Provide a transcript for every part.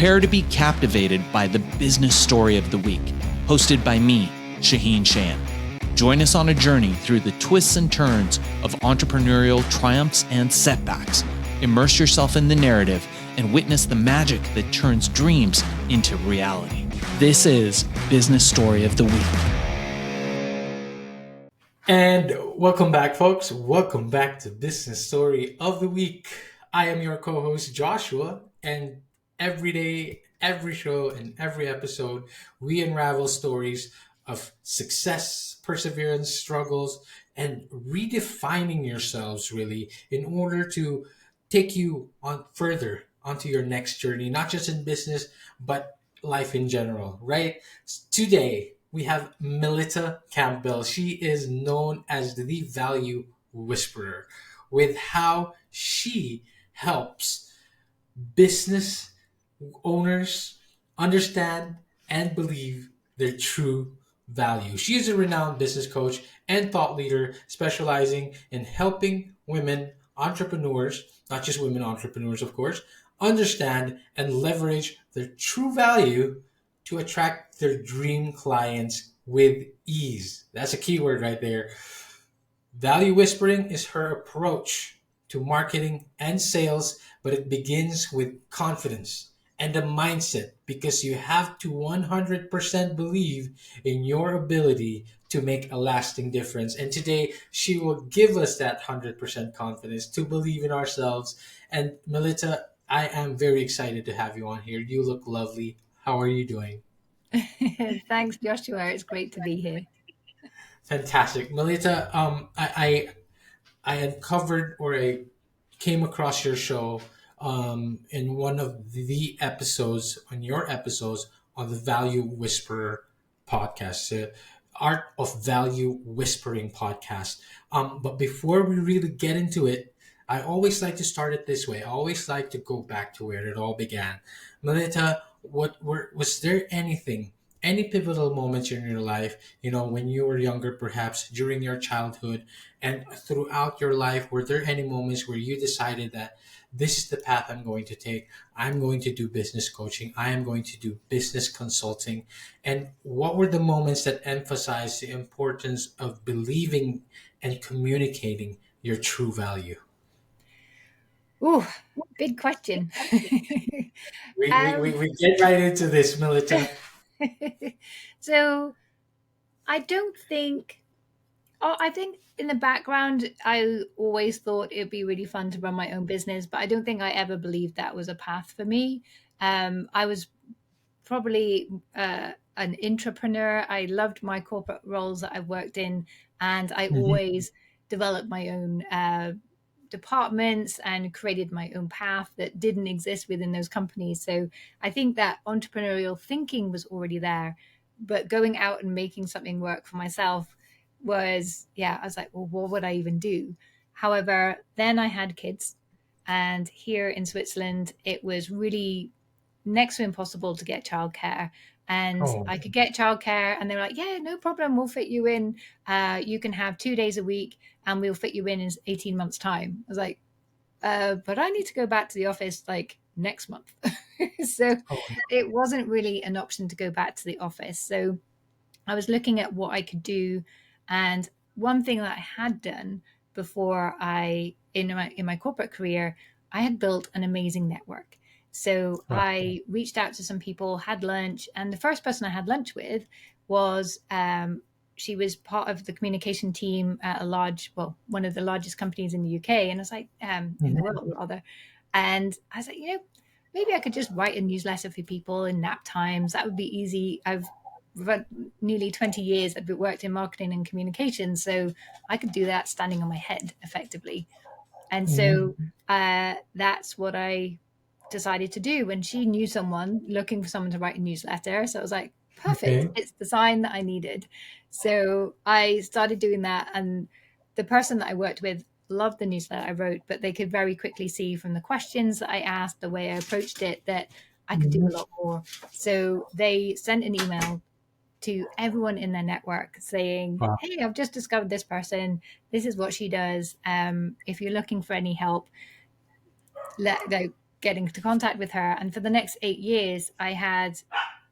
Prepare to be captivated by the business story of the week, hosted by me, Shaheen Shan. Join us on a journey through the twists and turns of entrepreneurial triumphs and setbacks. Immerse yourself in the narrative and witness the magic that turns dreams into reality. This is Business Story of the Week. And welcome back, folks. Welcome back to Business Story of the Week. I am your co-host, Joshua, and every day, every show, and every episode, we unravel stories of success, perseverance, struggles, and redefining yourselves, really, in order to take you on further onto your next journey, not just in business, but life in general, right? Today, we have Melitta Campbell. She is known as the Value Whisperer, with how she helps business owners understand and believe their true value. She is a renowned business coach and thought leader specializing in helping women entrepreneurs, not just women entrepreneurs, of course, understand and leverage their true value to attract their dream clients with ease. That's a key word right there. Value whispering is her approach to marketing and sales, but it begins with confidence and a mindset, because you have to 100% believe in your ability to make a lasting difference. And today, she will give us that 100% confidence to believe in ourselves. And Melitta, I am very excited to have you on here. You look lovely. How are you doing? Thanks, Joshua. It's great to be here. Fantastic. Melitta, I uncovered, or I came across your show in one of the episodes, on your episodes on the Value Whisperer podcast, Art of Value Whispering podcast. But before we really get into it, I always like to start it this way. I always like to go back to where it all began. Melitta, was there any pivotal moments in your life, when you were younger, perhaps during your childhood and throughout your life, were there any moments where you decided that this is the path I'm going to take? I'm going to do business coaching. I am going to do business consulting. And what were the moments that emphasized the importance of believing and communicating your true value? Ooh, big question. We get right into this, Melitta. So I don't think, I think in the background, I always thought it'd be really fun to run my own business, but I don't think I ever believed that was a path for me. I was probably an entrepreneur. I loved my corporate roles that I've worked in, and I always developed my own departments and created my own path that didn't exist within those companies. So I think that entrepreneurial thinking was already there, but going out and making something work for myself was, I was like, well, what would I even do? However, then I had kids, and here in Switzerland, it was really next to impossible to get childcare. And I could get childcare, and they were like, yeah, no problem. We'll fit you in. You can have 2 days a week, and we'll fit you in 18 months time. I was like, but I need to go back to the office like next month. So it wasn't really an option to go back to the office. So I was looking at what I could do. And one thing that I had done before in my corporate career, I had built an amazing network. So I reached out to some people, had lunch, and the first person I had lunch with was, she was part of the communication team at one of the largest companies in the UK. And I was like, in the world rather. And I was like, maybe I could just write a newsletter for people in nap times. That would be easy. I've run nearly 20 years. I've worked in marketing and communications. So I could do that standing on my head effectively. And so that's what I decided to do when she knew someone looking for someone to write a newsletter. So I was like, perfect. It's the sign that I needed. So I started doing that. And the person that I worked with loved the newsletter I wrote, but they could very quickly see from the questions that I asked, the way I approached it, that I could do a lot more. So they sent an email to everyone in their network saying, hey, I've just discovered this person. This is what she does. If you're looking for any help, get into contact with her. And for the next 8 years, I had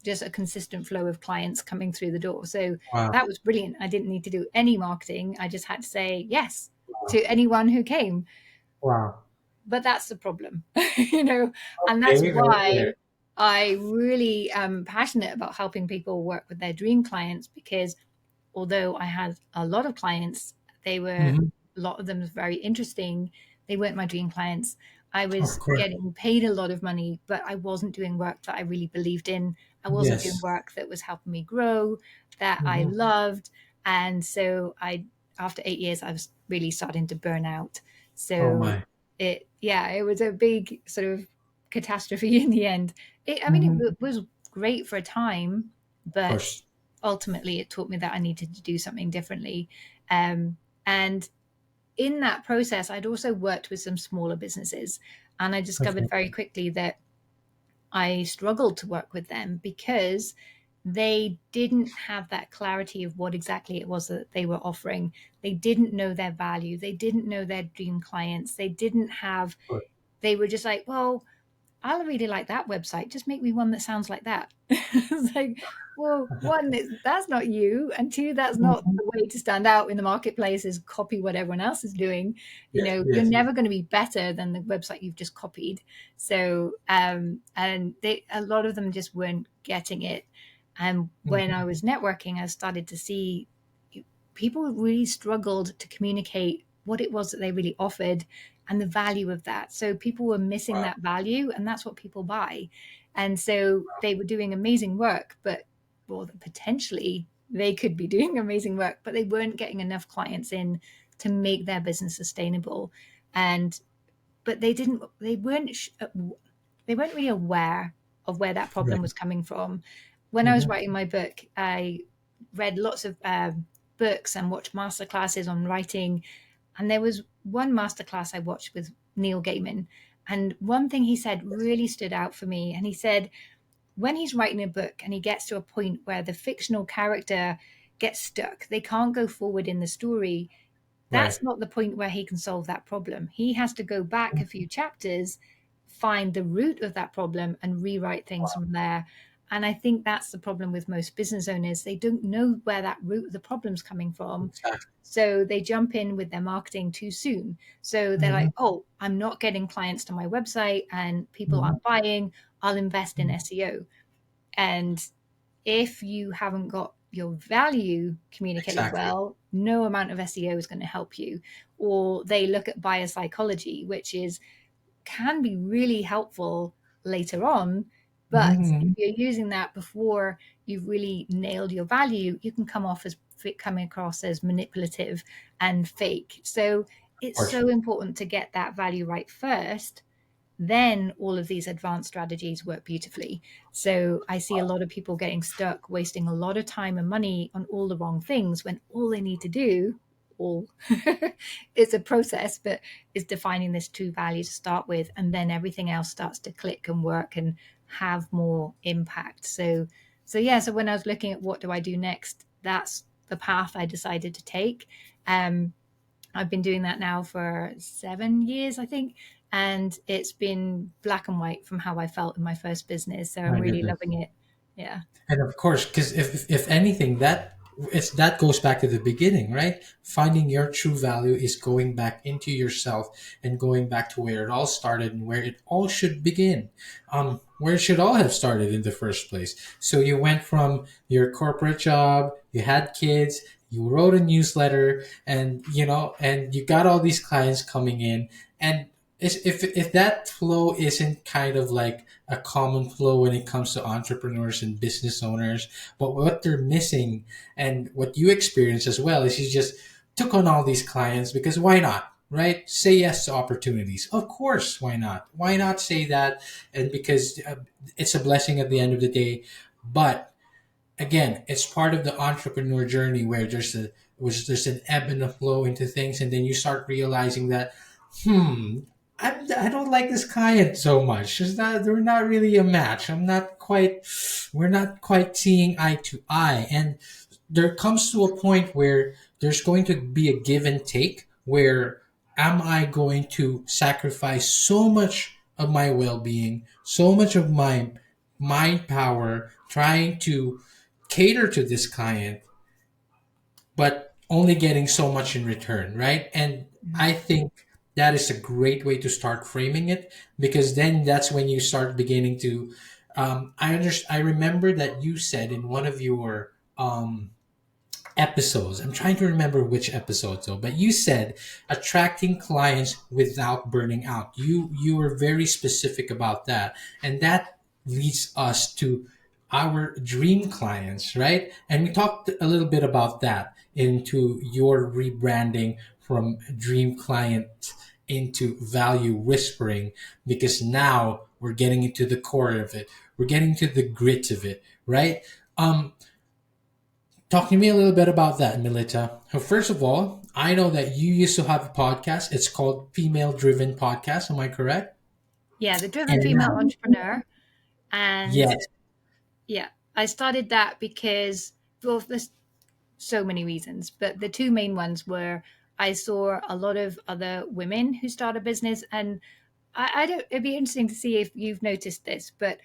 just a consistent flow of clients coming through the door. So Wow. that was brilliant. I didn't need to do any marketing. I just had to say yes to anyone who came. Wow. But that's the problem, and that's Okay, very why clear. I really am passionate about helping people work with their dream clients, because although I had a lot of clients, they were Mhm. a lot of them was very interesting. They weren't my dream clients. I Of was course. getting paid a lot of money, but I wasn't doing work that I really believed in. I wasn't doing Yes. work that was helping me grow, that I Mhm. loved. And so after 8 years, I was really starting to burn out. Oh So my. it was a big sort of catastrophe in the end. Mhm. It was great for a time, Of but course. ultimately it taught me that I needed to do something differently. And in that process, I'd also worked with some smaller businesses, and I Okay. discovered very quickly that I struggled to work with them because they didn't have that clarity of what exactly it was that they were offering. They didn't know their value. They didn't know their dream clients. Of course. They were just like, well, I really like that website. Just make me one that sounds like that. It's like, well, one, that's not you. And two, that's not Mhm. the way to stand out in the marketplace is copy what everyone else is doing. Yes, You're yes. never going to be better than the website you've just copied. So, and a lot of them just weren't getting it. And when I Mhm. was networking, I started to see people really struggled to communicate what it was that they really offered and the value of that. So people were missing Wow. that value, and that's what people buy. And so they were doing amazing work, but well, potentially they could be doing amazing work, but they weren't getting enough clients in to make their business sustainable. And but they weren't really aware of where that problem Right. was coming from. When I was Mhm. writing my book, I read lots of books and watched masterclasses on writing. And there was one masterclass I watched with Neil Gaiman. And one thing he said really stood out for me. And he said, when he's writing a book and he gets to a point where the fictional character gets stuck, they can't go forward in the story, Right. that's not the point where he can solve that problem. He has to go back a few chapters, find the root of that problem, and rewrite things from there. And I think that's the problem with most business owners. They don't know where that root of the problem's coming from. Exactly. So they jump in with their marketing too soon. So they're like, Mhm. oh, I'm not getting clients to my website and people Mhm. aren't buying. I'll invest in Mhm. SEO. And if you haven't got your value communicated Exactly. well, no amount of SEO is going to help you. Or they look at buyer psychology, which is can be really helpful later on. But if Mhm. you're using that before you've really nailed your value, you can coming across as manipulative and fake. So Of it's course. so important to get that value right first, then all of these advanced strategies work beautifully. So I see a lot of people getting stuck, wasting a lot of time and money on all the wrong things when all they need to do, all it's a process, but is defining this true value to start with, and then everything else starts to click and work and have more impact. So when I was looking at what do I do next, that's the path I decided to take. Um, I've been doing that now for 7 years, I think. And it's been black and white from how I felt in my first business. So I'm My really goodness. loving it. Yeah. And of course, because if anything, that goes back to the beginning, right? Finding your true value is going back into yourself and going back to where it all started and where it all should begin, where it should all have started in the first place. So you went from your corporate job, you had kids, you wrote a newsletter, and and you got all these clients coming in, and if that flow isn't kind of like a common flow when it comes to entrepreneurs and business owners. But what they're missing, and what you experience as well, is you just took on all these clients because why not? Right? Say yes to opportunities. Of course, why not? Why not say that? And because it's a blessing at the end of the day. But again, it's part of the entrepreneur journey where there's an ebb and a flow into things, and then you start realizing that, I don't like this client so much. It's not, they're not really a match. We're not quite seeing eye to eye. And there comes to a point where there's going to be a give and take where am I going to sacrifice so much of my well-being, so much of my mind power trying to cater to this client, but only getting so much in return, right? And I think that is a great way to start framing it, because then that's when you start beginning to. I remember that you said in one of your episodes. I'm trying to remember which episode though, but you said attracting clients without burning out. You were very specific about that, and that leads us to our dream clients, right? And we talked a little bit about that into your rebranding from dream client into value whispering, because now we're getting into the core of it. We're getting to the grit of it, right? Um, Talk to me a little bit about that, Melita. So first of all, I know that you used to have a podcast. It's called Female Driven Podcast. Am I correct? Yeah, the driven And female now, entrepreneur. And yes. yeah, I started that because, well, there's so many reasons, but the two main ones were I saw a lot of other women who start a business, and I don't. It'd be interesting to see if you've noticed this, but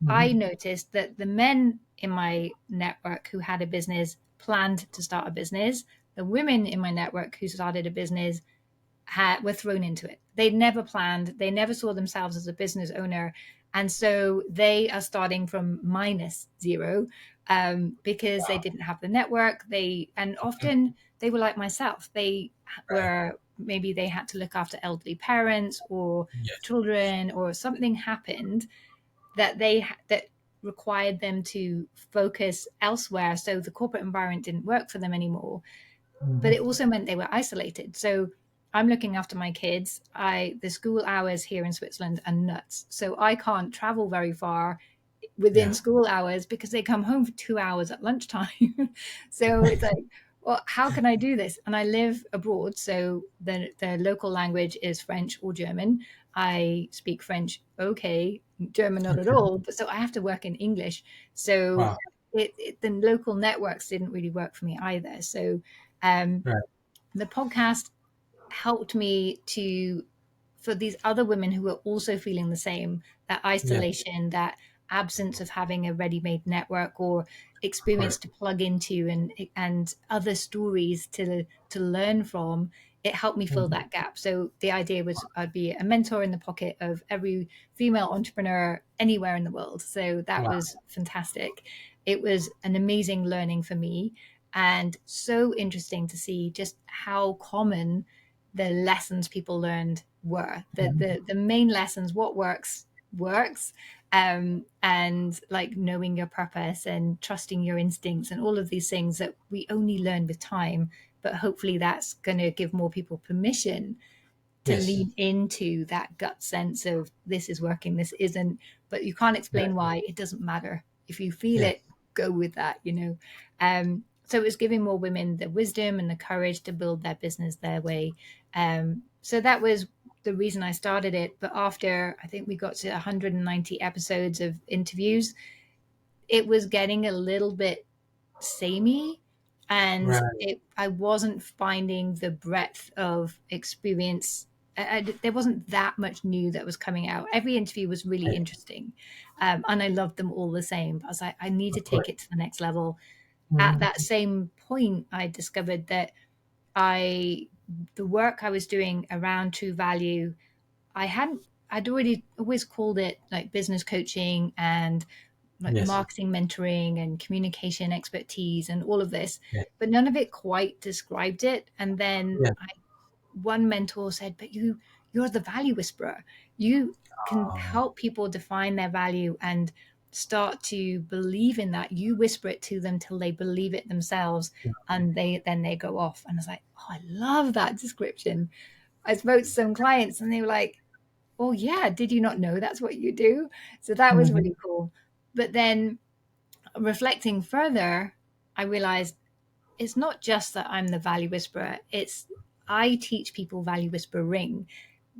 I Mhm. noticed that the men in my network who had a business planned to start a business. The women in my network who started a business were thrown into it. They never planned, they never saw themselves as a business owner. And so they are starting from minus zero, because they didn't have the network. And often they were like myself. They Right. were, maybe they had to look after elderly parents or Yes. children, or something happened that required them to focus elsewhere. So the corporate environment didn't work for them anymore, but Mhm. it also meant they were isolated. So I'm looking after my kids. The school hours here in Switzerland are nuts. So I can't travel very far within Yeah. school hours because they come home for 2 hours at lunchtime. So it's like, well, how can I do this? And I live abroad, so the local language is French or German. I speak French, okay, German not at Okay. all. But so I have to work in English. So Wow. the local networks didn't really work for me either. So um, Right. the podcast helped me to, for these other women who were also feeling the same, that Yeah. isolation, that absence of having a ready-made network or Of experience course. to plug into, and other stories to learn from. It helped me fill Mhm. that gap. So the idea was I'd be a mentor in the pocket of every female entrepreneur anywhere in the world. So that Wow. was fantastic. It was an amazing learning for me, and so interesting to see just how common the lessons people learned were. Mhm. The main lessons, what works, and like knowing your purpose and trusting your instincts and all of these things that we only learn with time. But hopefully that's going to give more people permission to Yes. lean into that gut sense of this is working, this isn't, but you can't Right. explain why. It doesn't matter. If you feel Yes. it, go with that. So it was giving more women the wisdom and the courage to build their business their way. So that was the reason I started it. But after I think we got to 190 episodes of interviews, it was getting a little bit samey, and Right. I wasn't finding the breadth of experience. There wasn't that much new that was coming out. Every interview was really Right. interesting, and I loved them all the same. But I was like, I need to Of take course. it to the next level. At Mhm. that same point, I discovered that I the work I was doing around true value, I hadn't. I'd already always called it like business coaching and like Yes. marketing mentoring and communication expertise and all of this, Yes. but none of it quite described it. And then Yeah. one mentor said, but you're the value whisperer. You can Oh, help people define their value and start to believe in that. You whisper it to them till they believe it themselves, and they go off. And I was like, oh, I love that description. I spoke to some clients and they were like, oh yeah, did you not know that's what you do? So that was mhm. really cool. But then reflecting further, I realized it's not just that I'm the value whisperer, it's I teach people value whispering,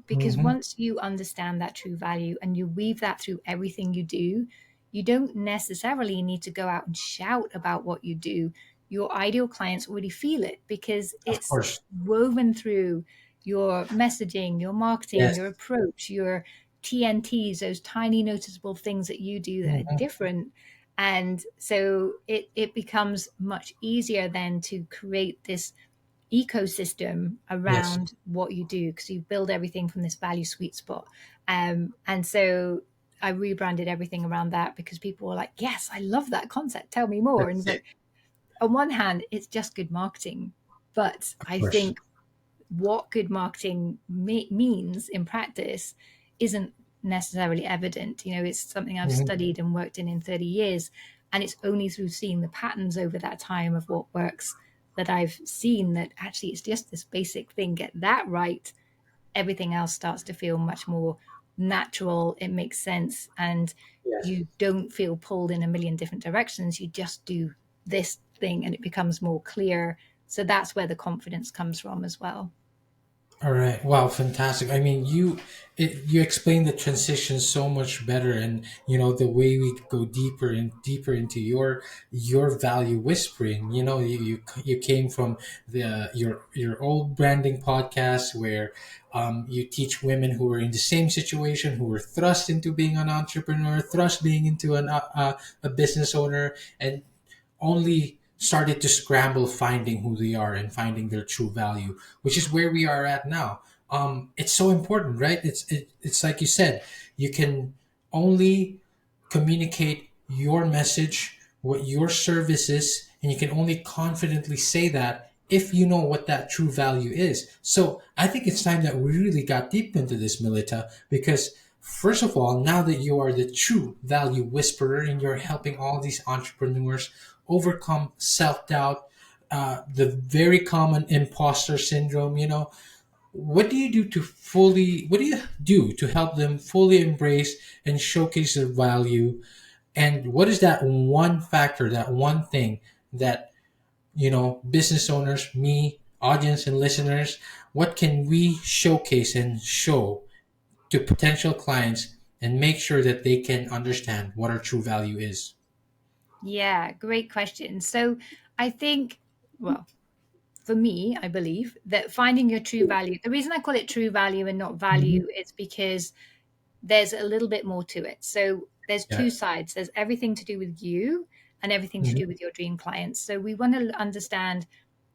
because Mhm. once you understand that true value and you weave that through everything you do, you don't necessarily need to go out and shout about what you do. Your ideal clients already feel it because Of it's course. woven through your messaging, your marketing, Yes. your approach, your TNTs, those tiny noticeable things that you do that are Mhm. different. And so it becomes much easier then to create this ecosystem Yes. around what you do, because you build everything from this value sweet spot. And so I rebranded everything around that, because people were like, yes, I love that concept. Tell me more. And That's it's it. like, on one hand, it's just good marketing. But Of I course. think what good marketing means in practice isn't necessarily evident. You know, it's something I've Mhm. studied and worked in 30 years. And it's only through seeing the patterns over that time of what works that I've seen that actually it's just this basic thing. Get that right, everything else starts to feel much more natural. It makes sense. And Yes. you don't feel pulled in a million different directions. You just do this thing and it becomes more clear. So that's where the confidence comes from as well. All right. Wow, fantastic. I mean, you explained the transition so much better, and the way we go deeper and deeper into your value whispering. You came from your old branding podcast where you teach women who are in the same situation, who were thrust into being an entrepreneur, thrust being into a business owner, and only started to scramble finding who they are and finding their true value, which is where we are at now. It's so important, right? It's like you said, you can only communicate your message, what your service is, and you can only confidently say that if you know what that true value is. So I think it's time that we really got deep into this, Melita, because first of all, now that you are the true value whisperer and you're helping all these entrepreneurs overcome self doubt, the very common imposter syndrome, what do you do to help them fully embrace and showcase their value? And what is that one factor, that one thing that, business owners, me, audience, and listeners, what can we showcase and show to potential clients and make sure that they can understand what our true value is? Yeah, great question. So I think, well, for me, I believe that finding your true value, the reason I call it true value and not Mhm. value is because there's a little bit more to it. So there's Yeah. two sides. There's everything to do with you and everything to Mhm. do with your dream clients. So we want to understand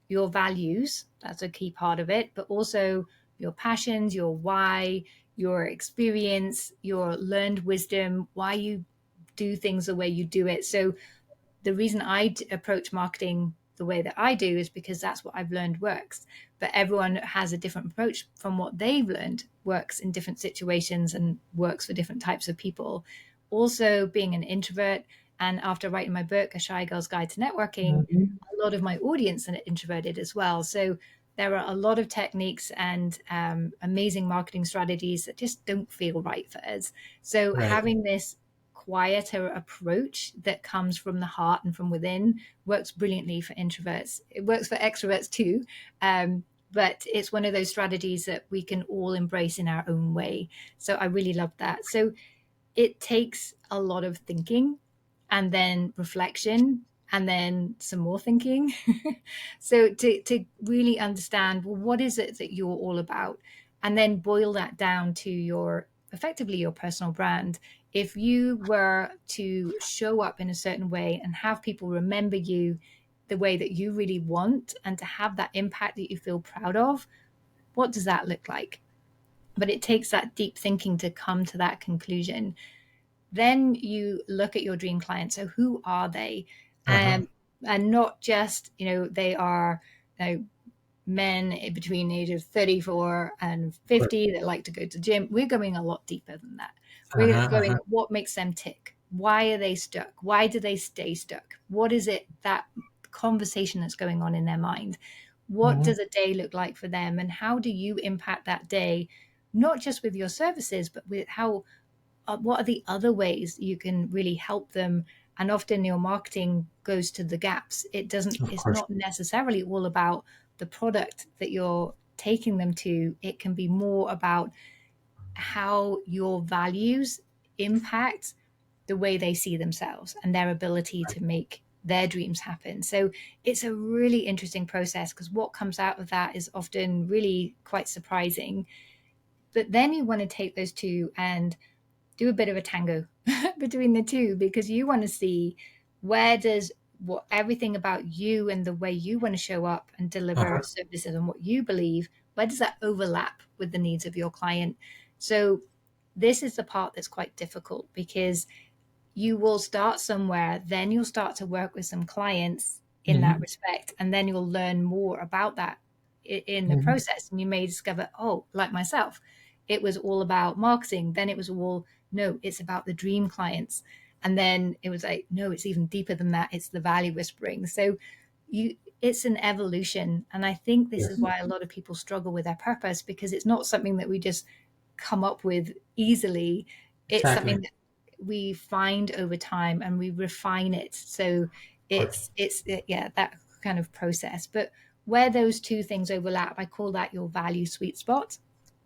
your values. That's a key part of it, but also your passions, your why, your experience, your learned wisdom, why you do things the way you do it. So the reason approach marketing the way that I do is because that's what I've learned works. But everyone has a different approach from what they've learned works in different situations and works for different types of people. Also, being an introvert, and after writing my book, A Shy Girl's Guide to Networking, Mhm. a lot of my audience are introverted as well. So there are a lot of techniques and amazing marketing strategies that just don't feel right for us. So Right. having this quieter approach that comes from the heart and from within works brilliantly for introverts. It works for extroverts too. But it's one of those strategies that we can all embrace in our own way. So I really love that. So it takes a lot of thinking and then reflection and then some more thinking. So to really understand, well, what is it that you're all about? And then boil that down to your effectively your personal brand. If you were to show up in a certain way and have people remember you the way that you really want and to have that impact that you feel proud of, what does that look like? But it takes that deep thinking to come to that conclusion. Then you look at your dream client. So who are they? Uh-huh. And not just, they are, you know, men between the age of 34 and Right. 50 that like to go to the gym. We're going a lot deeper than that. We're Uh-huh. going, Uh-huh. what makes them tick? Why are they stuck? Why do they stay stuck? What is it, that conversation that's going on in their mind? What Mhm. does a day look like for them? And how do you impact that day, not just with your services, but with how what are the other ways you can really help them? And often your marketing goes to the gaps. Of It's course. not necessarily all about the product that you're taking them to. It can be more about how your values impact the way they see themselves and their ability to make their dreams happen. So it's a really interesting process, because what comes out of that is often really quite surprising. But then you want to take those two and do a bit of a tango between the two, because you want to see where does what everything about you and the way you want to show up and deliver Uh-huh. services and what you believe, where does that overlap with the needs of your client? So this is the part that's quite difficult, because you will start somewhere, then you'll start to work with some clients in that Mm-hmm. respect, and then you'll learn more about that in the Mm-hmm. process. And you may discover, oh, like myself, it was all about marketing. Then it was all, no, it's about the dream clients. And then it was like, no, it's even deeper than that. It's the value whispering. So it's an evolution. And I think this is Yes. why a lot of people struggle with their purpose, because it's not something that we just come up with easily. It's Exactly. something that we find over time and we refine it. So Of course. it's yeah, that kind of process. But where those two things overlap, I call that your value sweet spot.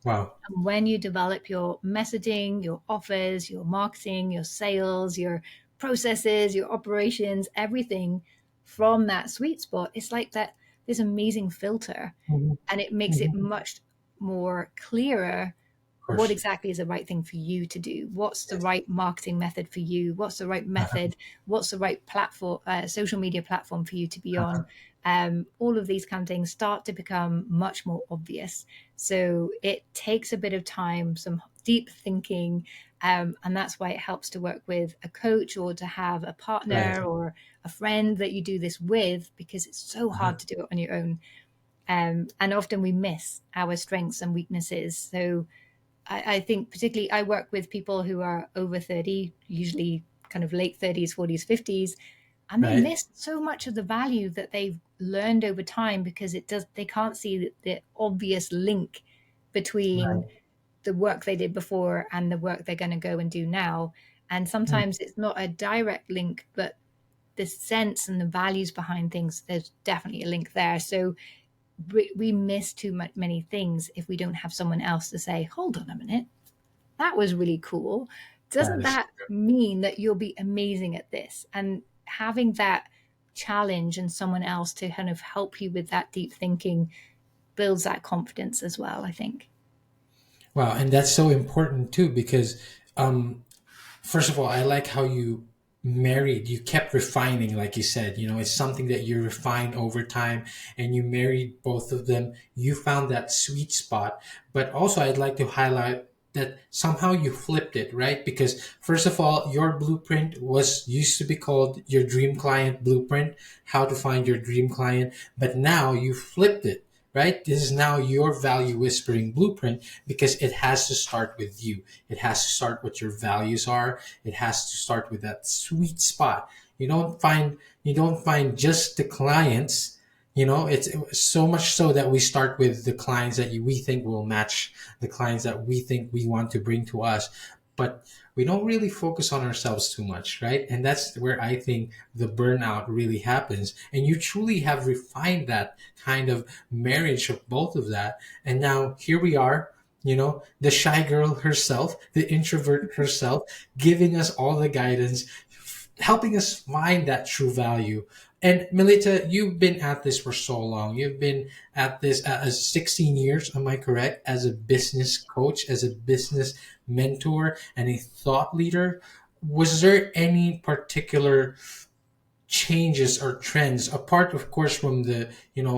Wow. And when you develop your messaging, your offers, your marketing, your sales, your processes, your operations, everything from that sweet spot, it's like that this amazing filter, Mm-hmm. and it makes it Mm-hmm. much more clearer Of what course. exactly is the right thing for you to do. What's the Yes. right marketing method for you? What's the right Uh-huh. method? What's the right platform, social media platform for you to be Uh-huh. on? All of these kind of things start to become much more obvious. So it takes a bit of time, some deep thinking, and that's why it helps to work with a coach or to have a Right. partner or a friend that you do this with, because it's so Uh-huh. hard to do it on your own. And often we miss our strengths and weaknesses. So I think particularly I work with people who are over 30, usually kind of late 30s, 40s, 50s, and they Right. miss so much of the value that they've learned over time, because they can't see the obvious link between Right. the work they did before and the work they're going to go and do now. And Mm. sometimes it's not a direct link, but the sense and the values behind things, there's definitely a link there. So we miss many things if we don't have someone else to say, hold on a minute, that was really cool. That Doesn't is that mean that you'll be amazing at this? And having that challenge and someone else to kind of help you with that deep thinking builds that confidence as well, I think. wow, and that's so important too because first of all, I like how you kept refining, like you said, it's something that you refine over time and you married both of them. You found that sweet spot. But also, I'd like to highlight that somehow you flipped it, right? Because first of all, your blueprint was used to be called your dream client blueprint, how to find your dream client. But now you flipped it, right? This is now your value whispering blueprint because it has to start with you. It has to start what your values are. It has to start with that sweet spot. You don't find just the clients. It's so much so that we start with the clients that we think will match the clients that we think we want to bring to us. But we don't really focus on ourselves too much, right? And that's where I think the burnout really happens. And you truly have refined that kind of marriage of both of that. And now here we are, the shy girl herself, the introvert herself, giving us all the guidance, helping us find that true value. And Melita, you've been at this for so long. You've been at this as 16 years, am I correct? As a business coach, as a business mentor, and a thought leader. Was there any particular changes or trends apart of course from the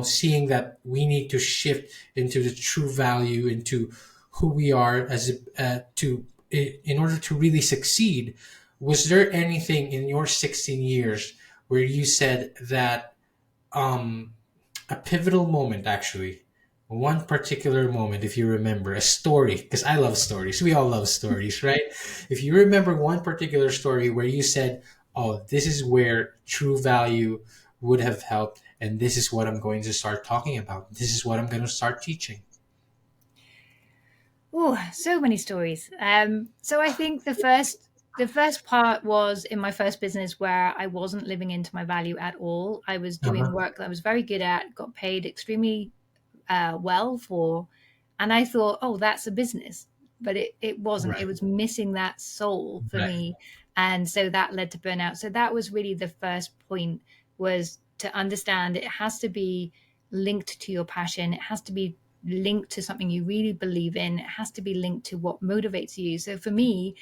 seeing that we need to shift into the true value into who we are as in order to really succeed? Was there anything in your 16 years where you said that um a pivotal moment, actually, one particular moment, if you remember a story, because I love stories, we all love stories, right? If you remember one particular story where you said, oh, this is where true value would have helped, and this is what I'm going to start talking about, this is what I'm going to start teaching. Oh, so many stories. So I think the first part was in my first business where I wasn't living into my value at all. I was doing Uh-huh. work that I was very good at, got paid extremely well for, and I thought, oh, that's a business, but it wasn't. It Right. was missing that soul for Right. me, and so that led to burnout. So that was really the first point, was to understand it has to be linked to your passion. It has to be linked to something you really believe in. It has to be linked to what motivates you. So for me,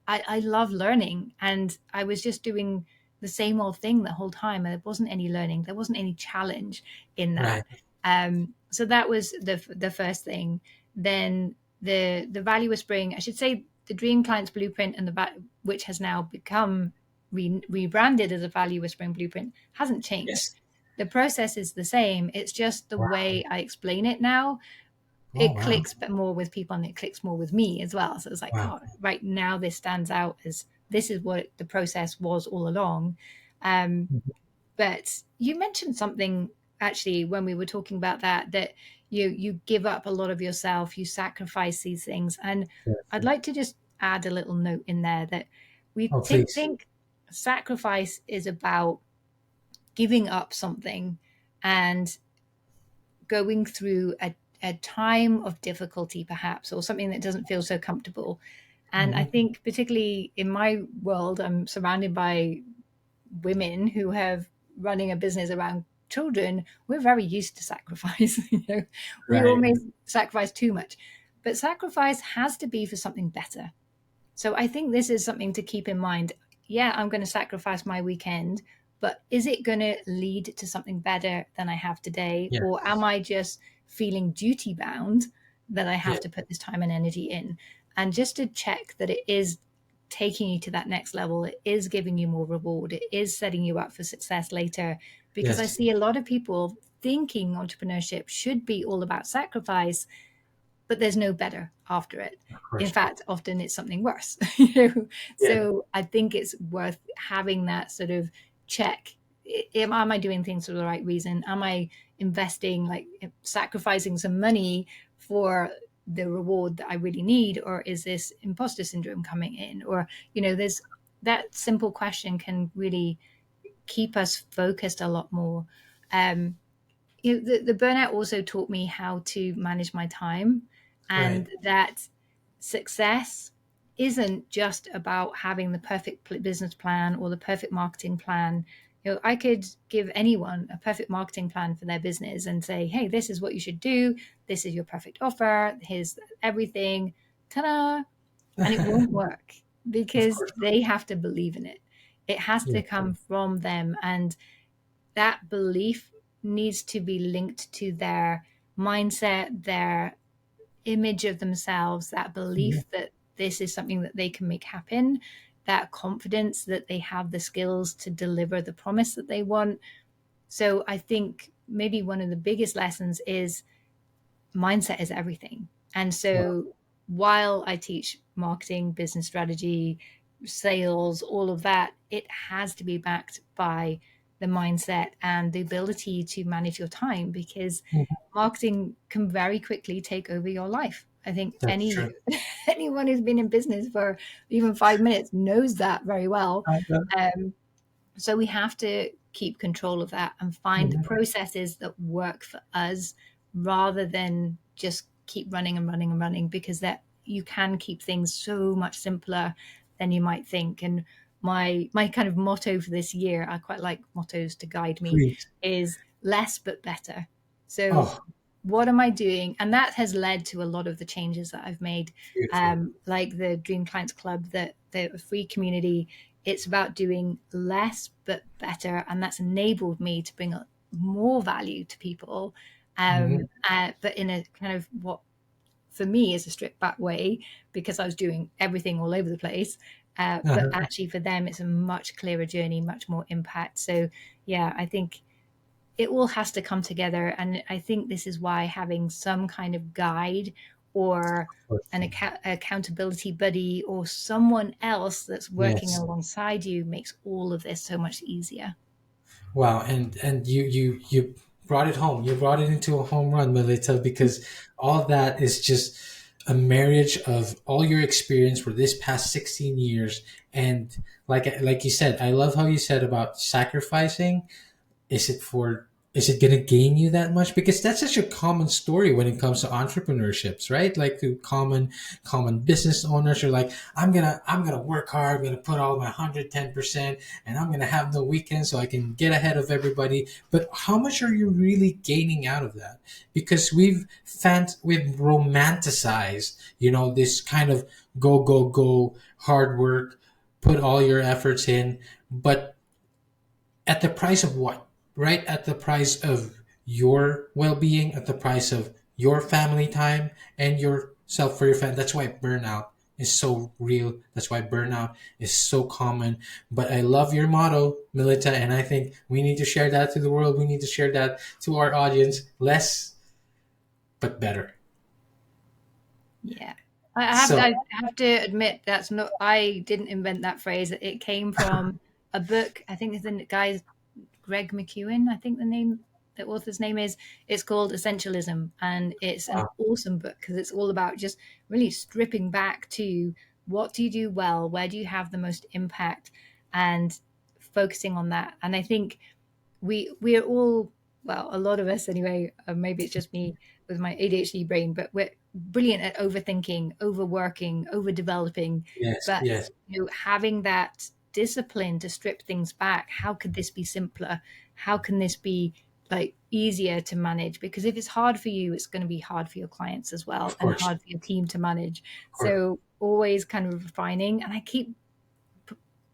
I love learning, and I was just doing the same old thing the whole time. And there wasn't any learning, there wasn't any challenge in that. Right. So that was the first thing. Then the value whispering, I should say, the Dream Clients Blueprint, and which has now become rebranded as a value whispering blueprint, hasn't changed. Yes. The process is the same. It's just the Wow. way I explain it now. Oh, It wow. clicks more with people, and it clicks more with me as well. So it's like, Wow. oh, right now this stands out as this is what the process was all along. Um, Mhm. but you mentioned something actually when we were talking about that you give up a lot of yourself, you sacrifice these things, and Yes, I'd yes. like to just add a little note in there that we Oh, please. think sacrifice is about giving up something and going through a time of difficulty perhaps, or something that doesn't feel so comfortable. And I Mhm. think particularly in my world, I'm surrounded by women who have running a business around children. We're very used to sacrifice. We Right. almost sacrifice too much, but sacrifice has to be for something better. So I think this is something to keep in mind. Yeah, I'm going to sacrifice my weekend, but is it going to lead to something better than I have today? Or Yes. am I just feeling duty bound that I Yeah. have to put this time and energy in? And just to check that it is taking you to that next level, it is giving you more reward, it is setting you up for success later. Because I Yes. see a lot of people thinking entrepreneurship should be all about sacrifice, but there's no better after it. Of In course. fact, often it's something worse. Yeah. So I think it's worth having that sort of check. Am I doing things for the right reason? Am I investing, like sacrificing some money for the reward that I really need? Or is this imposter syndrome coming in? Or, there's that simple question can really keep us focused a lot more. Um, the burnout also taught me how to manage my time, Right. and that success isn't just about having the perfect business plan or the perfect marketing plan. I could give anyone a perfect marketing plan for their business and say, hey, this is what you should do, this is your perfect offer, here's everything, ta-da, and it won't work Of because course. they have to believe in it. It has Yeah. to come from them, and that belief needs to be linked to their mindset, their image of themselves, that Mhm. belief that this is something that they can make happen, that confidence that they have the skills to deliver the promise that they want. So I think maybe one of the biggest lessons is mindset is everything. And Wow. so while I teach marketing, business strategy, sales, all of that, it has to be backed by the mindset and the ability to manage your time, because Mhm. marketing can very quickly take over your life. I think That's true. anyone who's been in business for even 5 minutes knows that very well. Uh, Um, so we have to keep control of that and find mhm. processes that work for us, rather than just keep running and running and running, because that you can keep things so much simpler than you might think. And my kind of motto for this year, I quite like mottos to guide me, Please. is less but better. So Oh, what am I doing? And that has led to a lot of the changes that I've made, beautiful. like the Dream Clients Club, the free community. It's about doing less but better, and that's enabled me to bring more value to people, Mhm. but in a kind of what for me is a stripped back way, because I was doing everything all over the place. But Uh-huh. actually, for them, it's a much clearer journey, much more impact. So, yeah, I think it all has to come together. And I think this is why having some kind of guide or Of course. an accountability buddy or someone else that's working Yes. alongside you makes all of this so much easier. Wow. And you brought it home. You brought it into a home run, Melita, because all that is just a marriage of all your experience for this past 16 years. And like you said, I love how you said about sacrificing. Is it for is it going to gain you that much? Because that's such a common story when it comes to entrepreneurships, right? Like the common business owners are like, I'm gonna work hard, I'm gonna put all my 110%, and I'm gonna have no weekends so I can get ahead of everybody. But how much are you really gaining out of that? Because we've romanticized, this kind of go go go hard work, put all your efforts in, but at the price of what? Right? At the price of your well-being, at the price of your family time and yourself for your family. That's why burnout is so real. That's why burnout is so common. But I love your motto, Melita, and I think we need to share that to the world. We need to share that to our audience. Less but better. Yeah. So, I have to admit that's not, I didn't invent that phrase. It came from a book. I think it's the guy's Greg McEwen, I think the author's name is. It's called Essentialism, and it's an awesome book because it's all about just really stripping back to what do you do well, where do you have the most impact, and focusing on that. And I think we're all, well, a lot of us anyway, maybe it's just me with my ADHD brain, but we're brilliant at overthinking, overworking, overdeveloping. yes, But yes, having that discipline to strip things back, how could this be simpler? How can this be like easier to manage? Because if it's hard for you, it's going to be hard for your clients as well, of and course, hard for your team to manage. of course. So always kind of refining, and I keep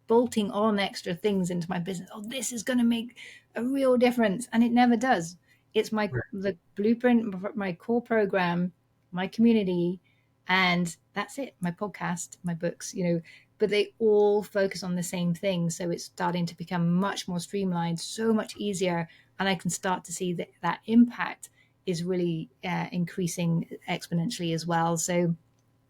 bolting on extra things into my business. Oh, this is going to make a real difference, and it never does. It's Right. the blueprint, my core program, my community, and that's it. My podcast, my books, but they all focus on the same thing. So it's starting to become much more streamlined, so much easier, and I can start to see that impact is really increasing exponentially as well. So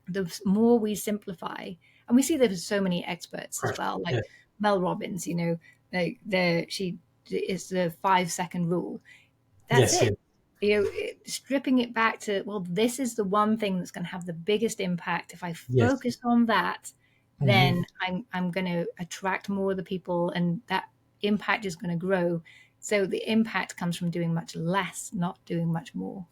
the more we simplify, and we see there's so many experts as Crush. well, like Yes, Mel Robbins, she is the 5 second rule. That's yes, it. yes, Stripping it back to, well, this is the one thing that's going to have the biggest impact. If I yes. focus on that, Mhm. then I'm going to attract more of the people, and that impact is going to grow. So the impact comes from doing much less, not doing much more.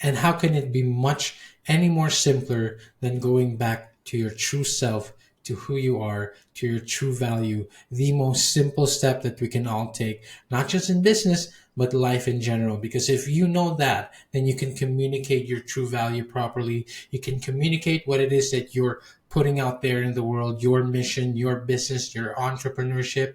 And how can it be much any more simpler than going back to your true self, to who you are, to your true value? The most simple step that we can all take, not just in business, but life in general. Because if you know that, then you can communicate your true value properly. You can communicate what it is that you're putting out there in the world, your mission, your business, your entrepreneurship,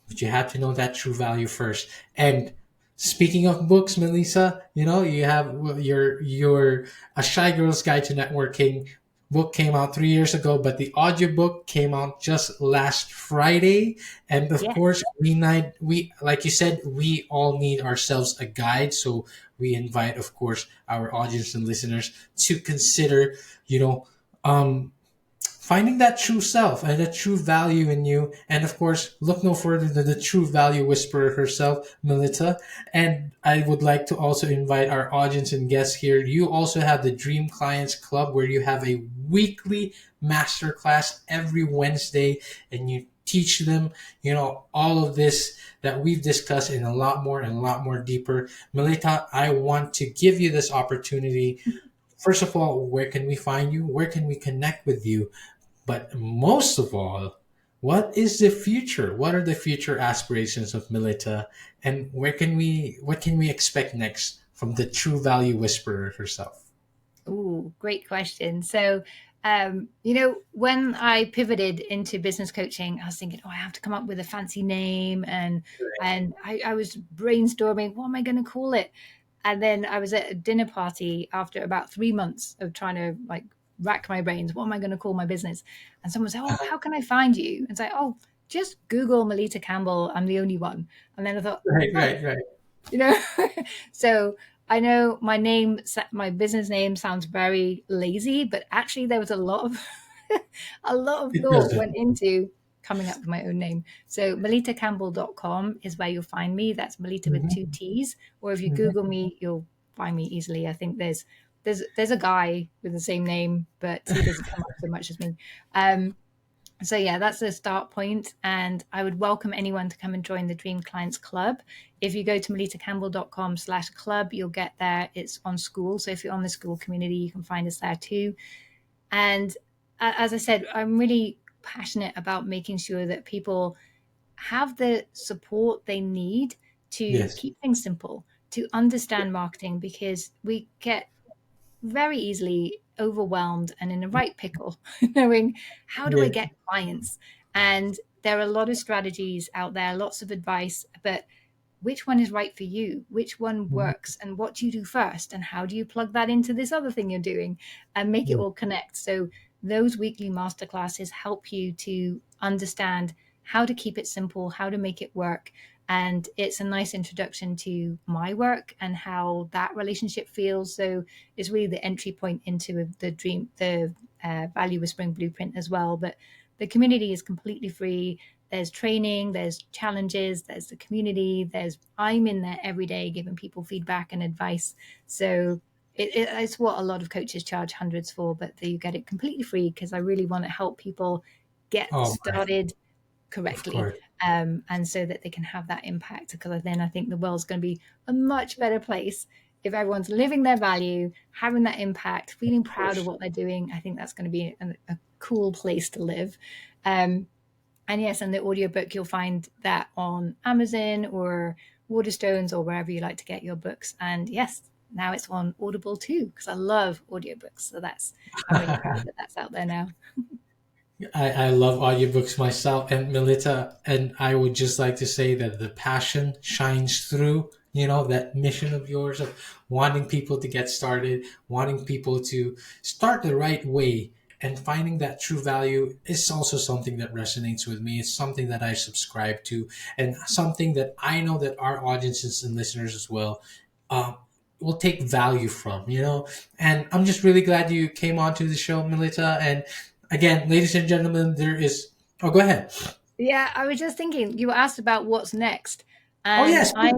but you have to know that true value first. And speaking of books, Melissa, you have your A Shy Girl's Guide to Networking book came out 3 years ago, but the audiobook came out just last Friday. And of course, Yes. we like you said, we all need ourselves a guide. So we invite, of course, our audience and listeners to consider, you know, um, finding that true self and the true value in you. And of course, look no further than the true value whisperer herself, Melita. And I would like to also invite our audience and guests here. You also have the Dream Clients Club, where you have a weekly masterclass every Wednesday, and you teach them, all of this that we've discussed in a lot more and a lot more deeper. Melita, I want to give you this opportunity. First of all, where can we find you? Where can we connect with you? But most of all, what is the future? What are the future aspirations of Melita, and what can we expect next from the true value whisperer herself? Ooh, great question. So, when I pivoted into business coaching, I was thinking, oh, I have to come up with a fancy name, and I was brainstorming, what am I going to call it? And then I was at a dinner party after about 3 months of trying to like rack my brains. What am I going to call my business? And someone said, oh, how can I find you? And say, oh, just Google Melitta Campbell. I'm the only one. And then I thought, Right, oh, right, right. you know so I know my business name sounds very lazy, but actually there was a lot of a lot of It thought doesn't. went into coming up with my own name. So melittacampbell.com is where you'll find me. That's Melitta with Mhm, 2 T's, or if you mhm. Google me, you'll find me easily. I think there's a guy with the same name, but he doesn't come up so much as me. um So yeah, that's the start point, and I would welcome anyone to come and join the Dream Clients Club. If you go to melittacampbell.com/club, you'll get there. It's on school, so if you're on the school community, you can find us there too. And as I said, I'm really passionate about making sure that people have the support they need to Yes. keep things simple, to understand marketing, because we get very easily overwhelmed and in a right pickle, knowing how do I Yeah. get clients? And there are a lot of strategies out there, lots of advice, but which one is right for you? Which one Mhm. works? And what do you do first? And how do you plug that into this other thing you're doing and make it Yeah. all connect? So those weekly masterclasses help you to understand how to keep it simple, how to make it work. And it's a nice introduction to my work and how that relationship feels. So it's really the entry point into the value whispering blueprint as well. But the community is completely free. There's training, there's challenges, there's the community, I'm in there every day giving people feedback and advice. So it's what a lot of coaches charge hundreds for, but you get it completely free because I really want to help people get Oh my, started of correctly, course. and so that they can have that impact. Because then I think the world's going to be a much better place if everyone's living their value, having that impact, feeling Of proud of course. what they're doing. I think that's going to be a cool place to live. Um, and yes, and the audiobook, you'll find that on Amazon or Waterstones or wherever you like to get your books. And yes, now it's on Audible too, because I love audiobooks. So I'm really proud that that's out there now. I love audiobooks myself, and Melita, and I would just like to say that the passion shines through, that mission of yours of wanting people to get started, wanting people to start the right way, and finding that true value is also something that resonates with me. It's something that I subscribe to, and something that I know that our audiences and listeners as well um, will take value from, And I'm just really glad you came onto the show, Melita, and again, ladies and gentlemen, there is. Oh, go ahead. Yeah, I was just thinking, you asked about what's next. Oh, And yes. Please.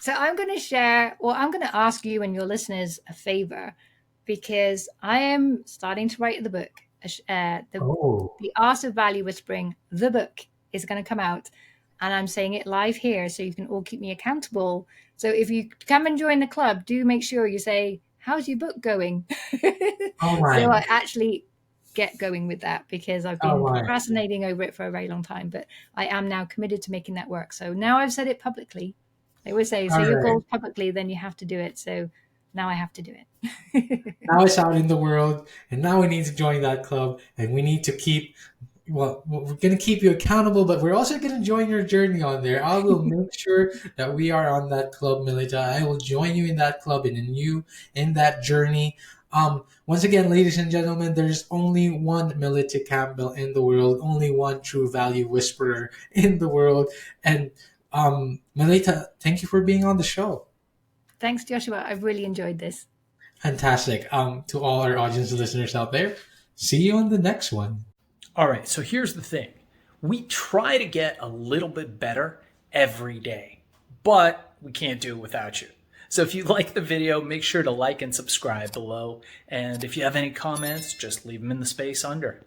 I'm going to share, or I'm going to ask you and your listeners a favor, because I am starting to write the book. Oh, The Art of Value Whispering, the book is going to come out, and I'm saying it live here so you can all keep me accountable. So if you come and join the club, do make sure you say, "How's your book going?" oh So my, I actually get going with that because I've oh been my. procrastinating over it for a very long time, but I am now committed to making that work. So now I've said it publicly. They always say All your right. goals publicly, then you have to do it. So now I have to do it. Now it's out in the world, and now we need to join that club, and we need to keep. Well, we're going to keep you accountable, but we're also going to join your journey on there. I will make sure that we are on that club, Melita. I will join you in that club and in you in that journey. Once again, ladies and gentlemen, there's only one Melitta Campbell in the world, only one true value whisperer in the world. And Melita, thank you for being on the show. Thanks, Joshua. I've really enjoyed this. Fantastic. To all our audience listeners out there, see you on the next one. All right, so here's the thing. We try to get a little bit better every day, but we can't do it without you. So if you like the video, make sure to like and subscribe below. And if you have any comments, just leave them in the space under.